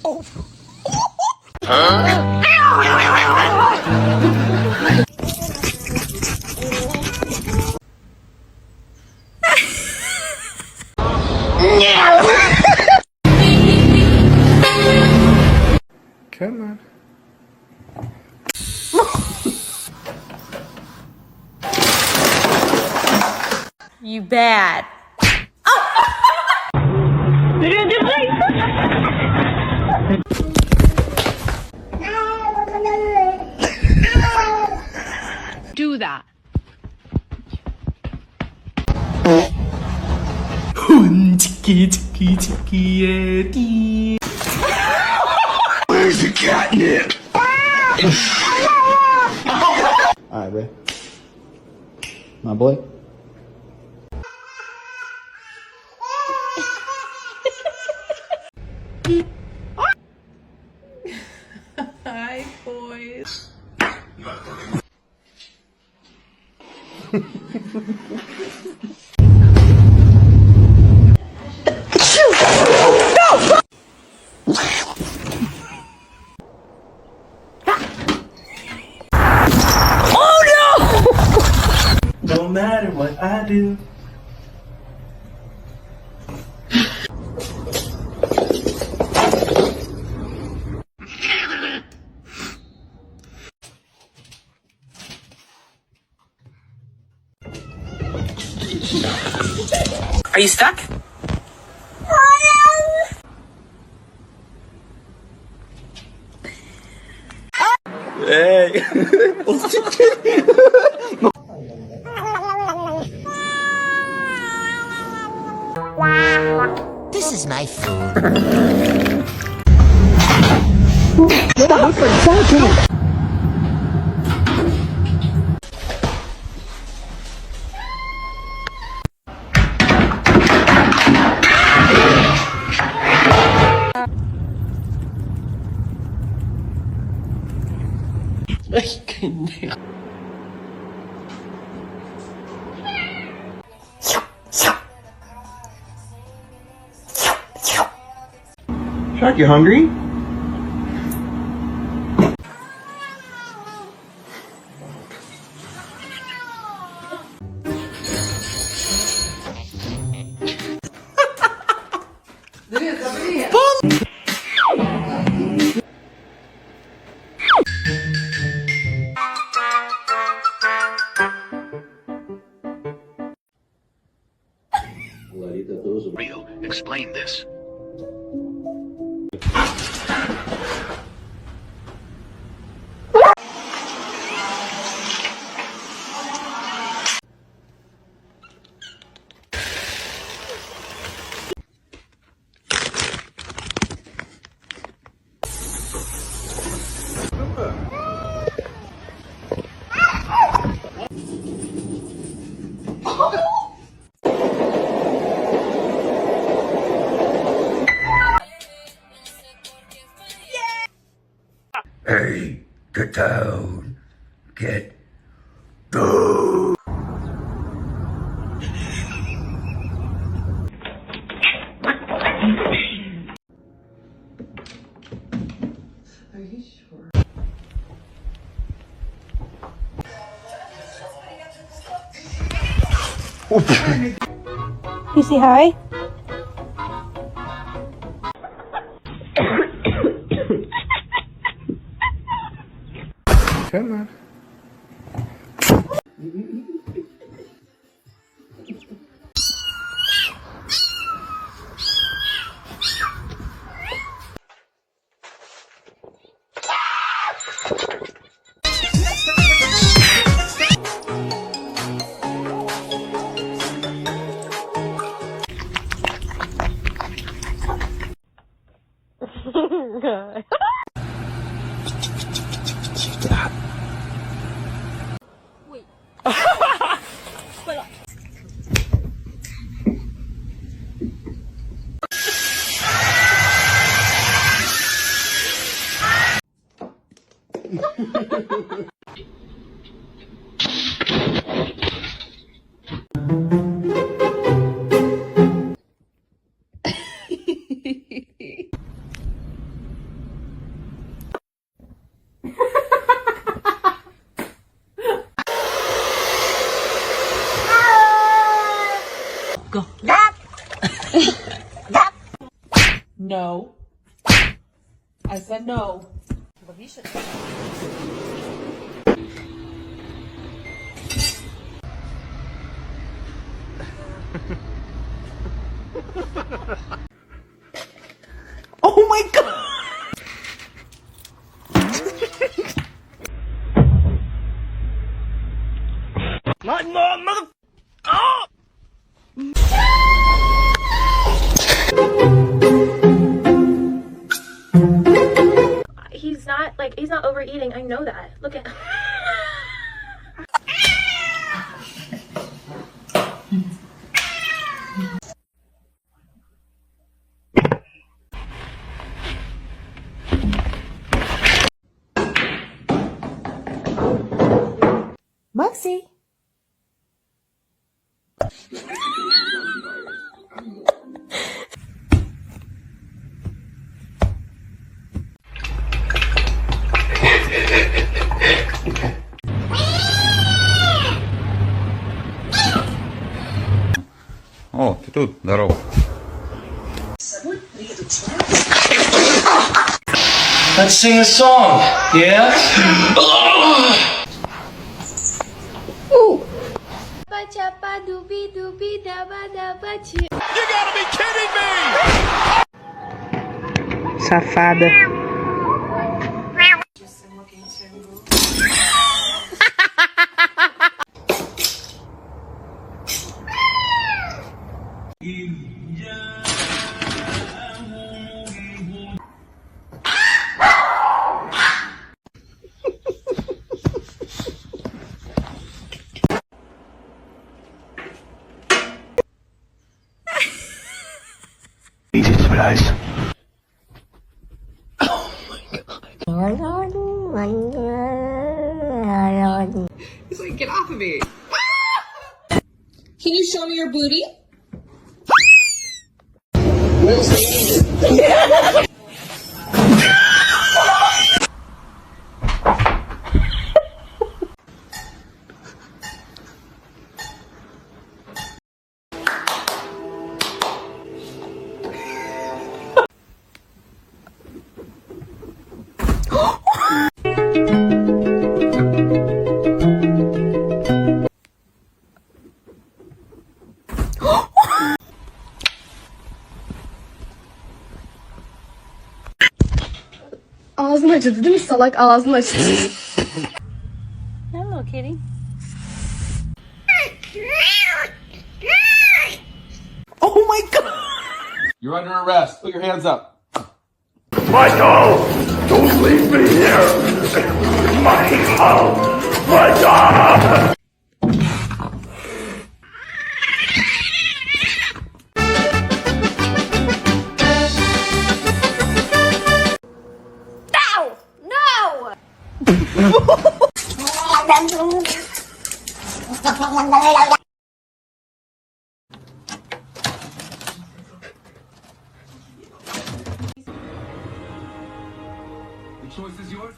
Come on. You bad. Do that. Where's the catnip? Alright, Ray. My boy. Hi, boys. No matter what I do. Are you stuck? Hey. This is my food. Shark, you hungry? Rio, explain this. Hey, get down. Get down. Are you sure? You say hi? Come on. No. I said no. Oh my god! He's not overeating. I know that. Look at Muxie. О, ты тут, здорово. Let's sing a song, yeah? Safada. Easy surprise. He's like, get off of me. Can you show me your booty? ağzını açıldı değil mi salak? Ağzını açıldı. Hello, kitty. Oh my god! You're under arrest. Put your hands up. Michael! Don't leave me here! Michael! Michael! The choice is yours.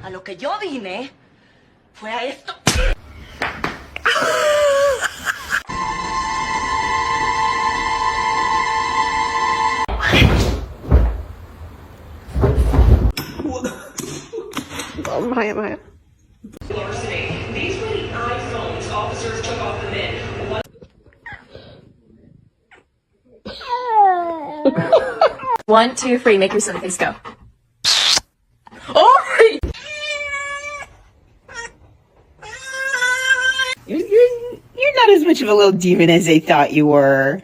A lo que yo vine fue a esto. Oh my, my. These were the iPhones officers took off the men. 1, 2, 3, make your silly face go. You're not as much of a little demon as they thought you were.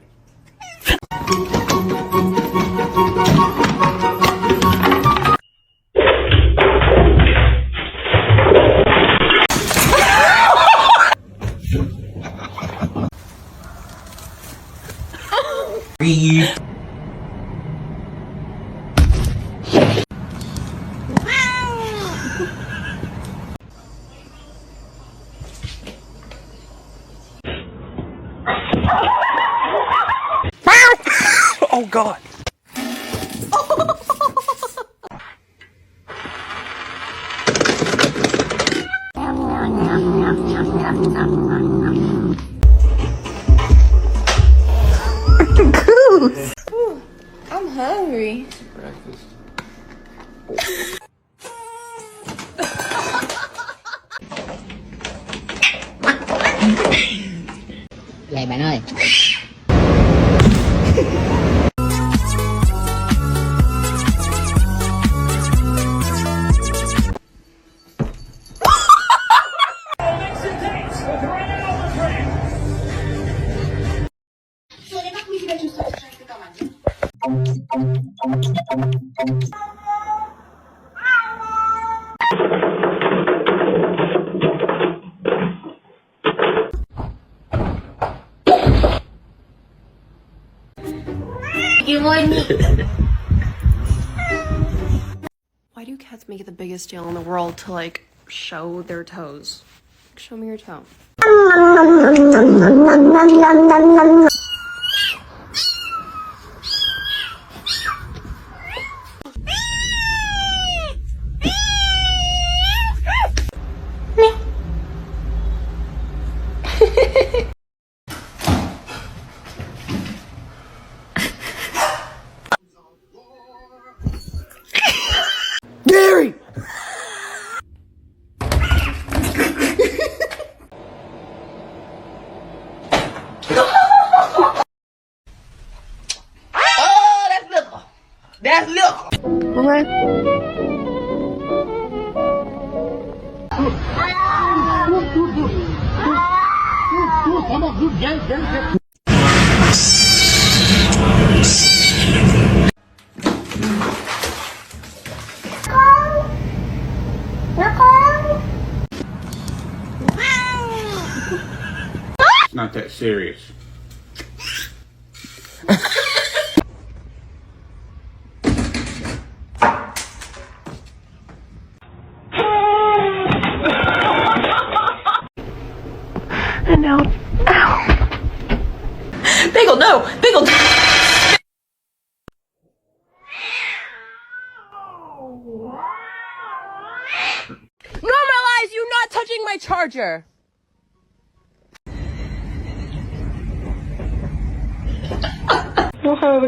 god. I'm hungry. Vậy bạn ơi. Why do cats make it the biggest deal in the world to, like, show their toes? Show me your toe. Gary! Oh, that's little. That's little. It's not that serious. Bagel, no! Bagel! Normalize you not touching my charger! Okay,